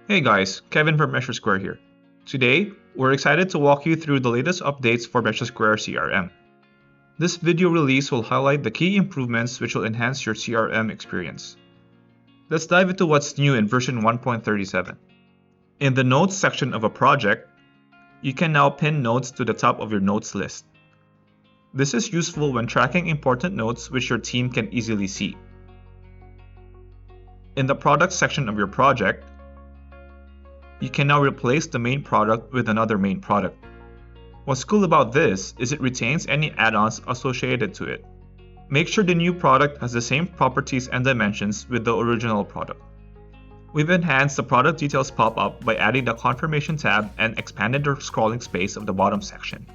Hey guys, Kevin from MeasureSquare here. Today, we're excited to walk you through the latest updates for MeasureSquare CRM. This video release will highlight the key improvements which will enhance your CRM experience. Let's dive into what's new in version 1.37. In the Notes section of a project, you can now pin notes to the top of your notes list. This is useful when tracking important notes which your team can easily see. In the Product section of your project, you can now replace the main product with another main product. What's cool about this is it retains any add-ons associated to it. Make sure the new product has the same properties and dimensions with the original product. We've enhanced the product details pop-up by adding the confirmation tab and expanded the scrolling space of the bottom section.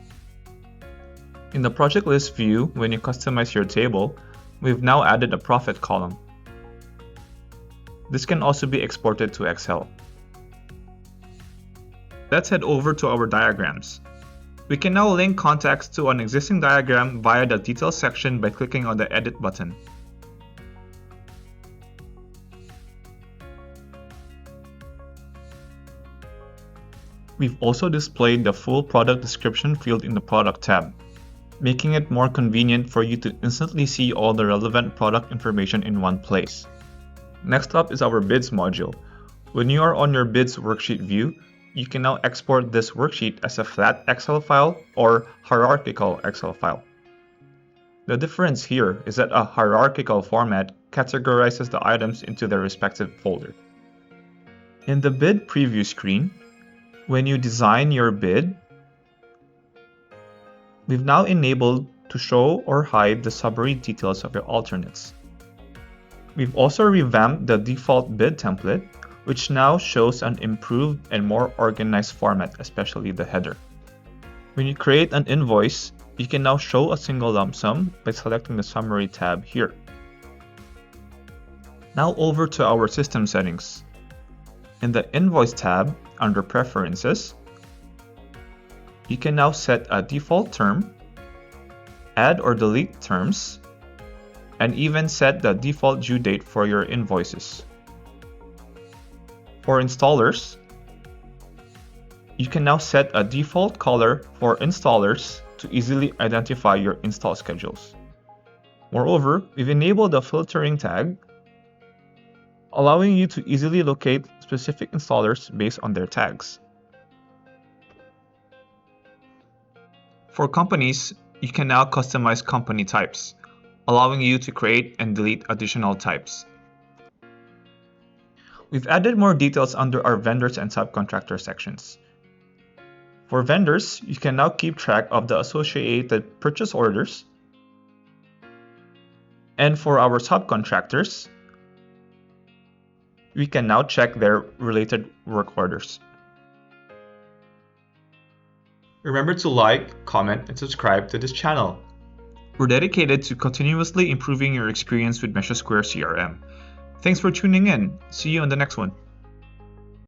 In the project list view, when you customize your table, we've now added a profit column. This can also be exported to Excel. Let's head over to our diagrams. We can now link contacts to an existing diagram via the Details section by clicking on the Edit button. We've also displayed the full product description field in the Product tab, making it more convenient for you to instantly see all the relevant product information in one place. Next up is our Bids module. When you are on your Bids worksheet view, you can now export this worksheet as a flat Excel file or hierarchical Excel file. The difference here is that a hierarchical format categorizes the items into their respective folder. In the bid preview screen, when you design your bid, we've now enabled to show or hide the summary details of your alternates. We've also revamped the default bid template, which now shows an improved and more organized format, especially the header. When you create an invoice, you can now show a single lump sum by selecting the Summary tab here. Now over to our system settings. In the Invoice tab, under Preferences, you can now set a default term, add or delete terms, and even set the default due date for your invoices. For installers, you can now set a default color for installers to easily identify your install schedules. Moreover, we've enabled the filtering tag, allowing you to easily locate specific installers based on their tags. For companies, you can now customize company types, allowing you to create and delete additional types. We've added more details under our vendors and subcontractor sections. For vendors, you can now keep track of the associated purchase orders. And for our subcontractors, we can now check their related work orders. Remember to like, comment, and subscribe to this channel. We're dedicated to continuously improving your experience with MeasureSquare CRM. Thanks for tuning in. See you on the next one.